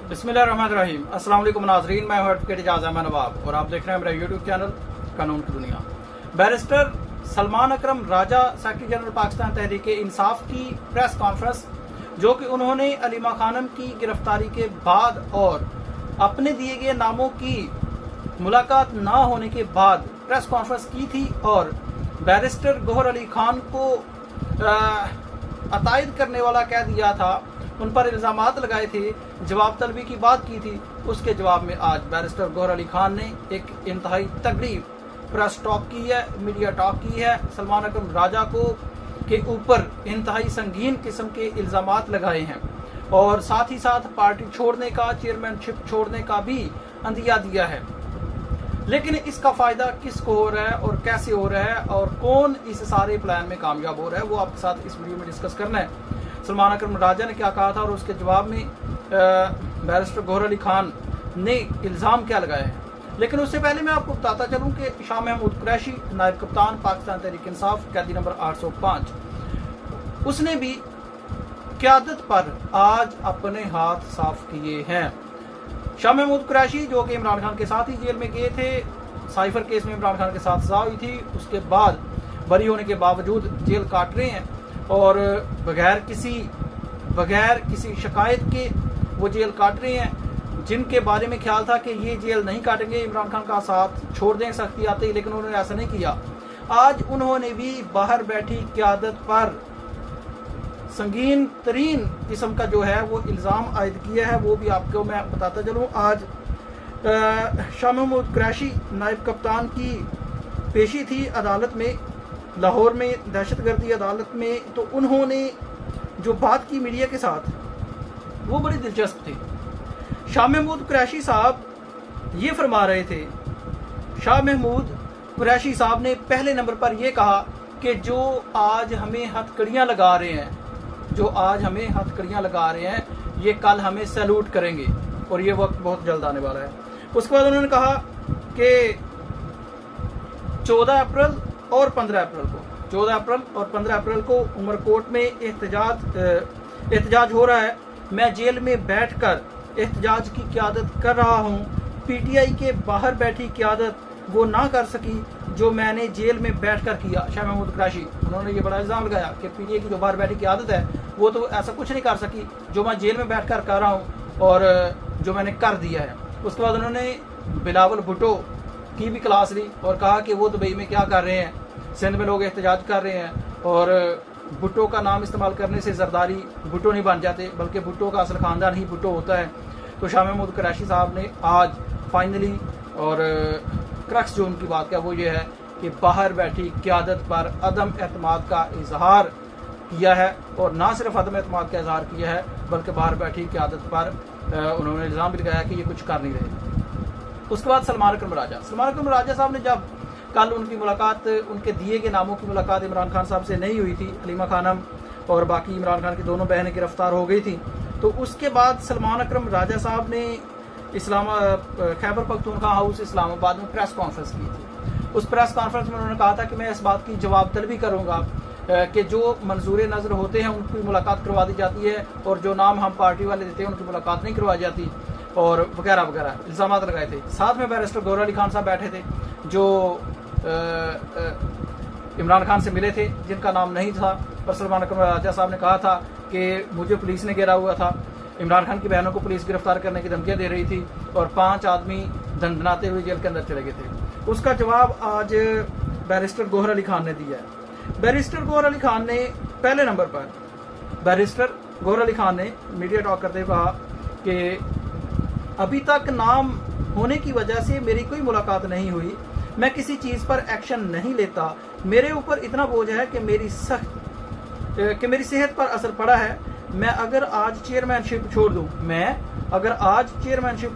बिस्मिल्लाहिर्रहमानिर्रहीम। अस्सलाम वालेकुम नाज़रीन, मैं हूं एडवोकेट एजाज अहमद नवाब और आप देख रहे हैं मेरा यूट्यूब चैनल कानून की दुनिया। बैरिस्टर सलमान अकरम राजा सेक्रेटरी जनरल पाकिस्तान तहरीक इंसाफ की प्रेस कॉन्फ्रेंस, जो कि उन्होंने अलीमा खानम की गिरफ्तारी के बाद और अपने दिए गए नामों की मुलाकात ना होने के बाद प्रेस कॉन्फ्रेंस की थी और बैरिस्टर गौहर अली खान को अतायद करने वाला कह दिया था, उन पर इल्ज़ामात लगाए थे, जवाब तलबी की बात की थी। उसके जवाब में आज बैरिस्टर गौहर अली खान ने एक इंतहाई तगड़ी प्रेस टॉक की है, मीडिया टॉक की है। सलमान अकरम राजा को के ऊपर इंतहाई संगीन किस्म के इल्ज़ामात लगाए हैं और साथ ही साथ पार्टी छोड़ने का, चेयरमैनशिप छोड़ने का भी अंदिया दिया है। लेकिन इसका फायदा किसको हो रहा है और कैसे हो रहा है और कौन इस सारे प्लान में कामयाब हो रहा है, वो आपके साथ इस वीडियो में डिस्कस करना है। सलमान अकरम राजा ने क्या कहा था और उसके जवाब में बैरिस्टर गौहर अली खान ने इल्ज़ाम क्या लगाया है। लेकिन उससे पहले मैं आपको बताता चलूं कि शाह महमूद कुरैशी, नायब कप्तान पाकिस्तान तहरीक इंसाफ, कैदी नंबर 805, उसने भी क़यादत पर आज अपने हाथ साफ किए हैं। शाह महमूद कुरैशी, जो कि इमरान खान के साथ ही जेल में गए थे, साइफर केस में इमरान खान के साथ सजा हुई थी, उसके बाद बरी होने के बावजूद जेल काट रहे हैं और बगैर किसी शिकायत के वो जेल काट रहे हैं। जिनके बारे में ख्याल था कि ये जेल नहीं काटेंगे, इमरान खान का साथ छोड़ देंगे सख्ती आते ही, लेकिन उन्होंने ऐसा नहीं किया। आज उन्होंने भी बाहर बैठी क़यादत पर संगीन तरीन किस्म का जो है वो इल्ज़ाम आयद किया है, वो भी आपको मैं बताता चलूँ। आज शाह महमूद कुरैशी नायब कप्तान की पेशी थी अदालत में, लाहौर में, दहशतगर्दी अदालत में। तो उन्होंने जो बात की मीडिया के साथ वो बड़ी दिलचस्प थी। शाह महमूद कुरैशी साहब ये फरमा रहे थे, शाह महमूद कुरैशी साहब ने पहले नंबर पर यह कहा कि जो आज हमें हथकड़ियाँ लगा रहे हैं, ये कल हमें सैल्यूट करेंगे और ये वक्त बहुत जल्द आने वाला है। उसके बाद उन्होंने कहा कि 14 अप्रैल और 15 अप्रैल को उमरकोट में एहतजाज हो रहा है। मैं जेल में बैठकर एहतजाज की क़यादत कर रहा हूँ। पीटीआई के बाहर बैठी क़यादत वो ना कर सकी जो मैंने जेल में बैठकर किया। शाह महमूद कुरैशी, उन्होंने ये बड़ा इल्ज़ाम लगाया कि पीटीआई की जो बाहर बैठी क़यादत है वो तो ऐसा कुछ नहीं कर सकी जो मैं जेल में बैठकर कर रहा हूँ और जो मैंने कर दिया है। उसके बाद उन्होंने बिलावल भुट्टो की भी क्लास ली और कहा कि वो दुबई में क्या कर रहे हैं, सिंध में लोग एहतजाज कर रहे हैं और भुट्टो का नाम इस्तेमाल करने से जरदारी भुट्टो नहीं बन जाते, बल्कि भुट्टो का असल खानदान ही भुट्टो होता है। तो शाह महमूद कुरैशी साहब ने आज फाइनली और क्रक्स जो उनकी बात का वो ये है कि बाहर बैठी क़यादत पर अदम एतमाद का इजहार किया है और ना सिर्फ अदम एतमाद का इजहार किया है बल्कि बाहर बैठी क़यादत पर उन्होंने इल्ज़ाम भी लगाया कि ये कुछ कर नहीं रहे। उसके बाद सलमान अकरम राजा साहब ने जब कल उनकी मुलाकात, उनके दिए गए नामों की मुलाकात इमरान खान साहब से नहीं हुई थी, अलीमा खानम और बाकी इमरान खान की दोनों बहनें गिरफ्तार हो गई थी, तो उसके बाद सलमान अकरम राजा साहब ने खैबर पख्तूनख्वा हाउस इस्लामाबाद में प्रेस कॉन्फ्रेंस की थी। उस प्रेस कॉन्फ्रेंस में उन्होंने कहा था कि मैं इस बात की जवाब तलबी करूँगा कि जो मंजूर नज़र होते हैं उनकी मुलाकात करवा दी जाती है और जो नाम हम पार्टी वाले देते हैं उनकी मुलाकात नहीं करवाई जाती और वगैरह वगैरह इल्ज़ाम लगाए थे। साथ में बैरिस्टर गौहर अली खान साहब बैठे थे जो इमरान खान से मिले थे, जिनका नाम नहीं था, पर सलमान अकरम राजा साहब ने कहा था कि मुझे पुलिस ने घेरा हुआ था, इमरान खान की बहनों को पुलिस गिरफ्तार करने की धमकियाँ दे रही थी और 5 आदमी दंदनाते हुए जेल के अंदर चले गए थे। उसका जवाब आज बैरिस्टर गौहर अली खान ने दिया है। बैरिस्टर गौहर अली खान ने पहले नंबर पर मीडिया टॉक करते हुए कहा कि अभी तक नाम होने की वजह से मेरी कोई मुलाकात नहीं हुई, मैं किसी चीज़ पर एक्शन नहीं लेता, मेरे ऊपर इतना बोझ है कि मेरी सेहत पर असर पड़ा है। मैं अगर आज चेयरमैनशिप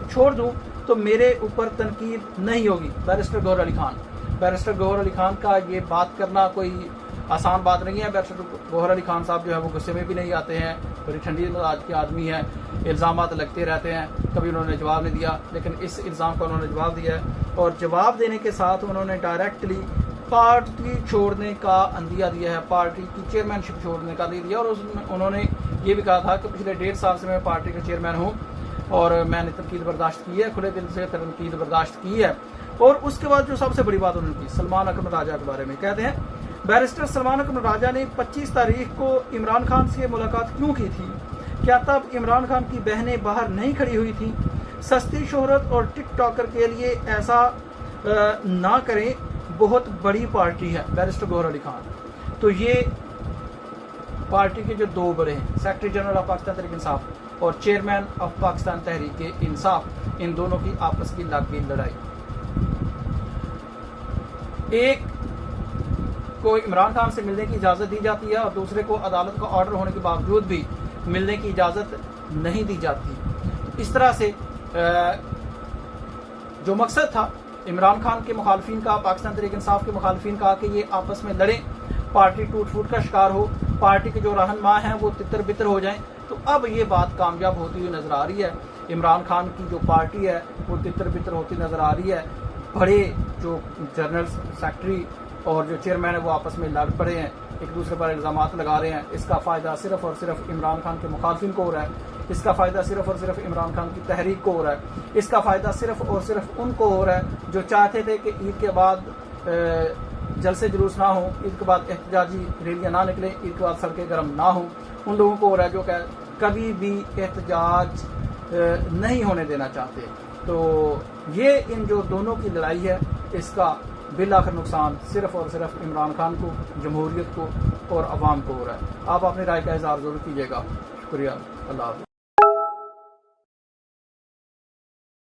छोड़ दूं तो मेरे ऊपर तनकीद नहीं होगी। बैरिस्टर गौहर अली खान का ये बात करना कोई आसान बात नहीं है। बैरिस्टर गौहर अली खान साहब जो है वो गुस्से में भी नहीं आते हैं, बड़ी ठंडी मिजाज के आदमी हैं, इल्ज़ामात लगते रहते हैं, कभी उन्होंने जवाब नहीं दिया, लेकिन इस इल्ज़ाम का उन्होंने जवाब दिया है और जवाब देने के साथ उन्होंने डायरेक्टली पार्टी छोड़ने का अंदिया दिया है, पार्टी की चेयरमैनशिप छोड़ने का दे दिया और उन्होंने ये भी कहा था कि पिछले 1.5 साल से मैं पार्टी का चेयरमैन हूँ और मैंने तनकीद बर्दाश्त की है, खुले दिल से तनकीद बर्दाश्त की है। और उसके बाद जो सबसे बड़ी बात उन्होंने की सलमान अकरम राजा के बारे में, कहते हैं बैरिस्टर सलमान अकरम राजा ने 25 तारीख को इमरान खान से मुलाकात क्यों की थी? क्या तब इमरान खान की बहनें बाहर नहीं खड़ी हुई थी? सस्ती शोहरत और टिकटॉकर के लिए ऐसा ना करें, बहुत बड़ी पार्टी है बैरिस्टर गौहर अली खान। तो ये पार्टी के जो दो बड़े हैं, secretary general of Pakistan Tehreek Insaf और चेयरमैन ऑफ पाकिस्तान तहरीक इंसाफ, इन दोनों की आपस की लग गई लड़ाई। एक को इमरान खान से मिलने की इजाजत दी जाती है और दूसरे को अदालत का ऑर्डर होने के बावजूद भी मिलने की इजाजत नहीं दी जाती। इस तरह से जो मकसद था इमरान खान के मुखालफिन का, पाकिस्तान तहरीक इंसाफ के मुखालफिन का, कि ये आपस में लड़ें, पार्टी टूट फूट का शिकार हो, पार्टी के जो रहनुमा हैं वो तितर बितर हो जाएं। तो अब ये बात कामयाब होती हुई नजर आ रही है। इमरान खान की जो पार्टी है वो तितर बितर होती नजर आ रही है। बड़े जो जनरल सेक्रेटरी और जो चेयरमैन है वो आपस में लड़ पड़े हैं, एक दूसरे पर इल्जाम लगा रहे हैं। इसका फायदा सिर्फ और सिर्फ इमरान खान के मुखालफिन को हो रहा है, इसका फायदा सिर्फ और सिर्फ इमरान खान की तहरीक को हो रहा है, इसका फायदा सिर्फ और सिर्फ उनको हो रहा है जो चाहते थे कि ईद के बाद जलसे जुलूस ना हो, ईद के बाद एहतजाजी रैलियां ना निकले, ईद के बाद सड़कें गर्म ना हो। उन लोगों को हो रहा है जो कभी भी एहतजाज नहीं होने देना चाहते। तो ये इन जो दोनों की लड़ाई है, इसका बिलाखिर नुकसान सिर्फ और सिर्फ इमरान खान को, जमहूरियत को और अवाम को हो रहा है। आप अपनी राय का इज़हार जरूर कीजिएगा। शुक्रिया। अल्लाह हाफ़िज़।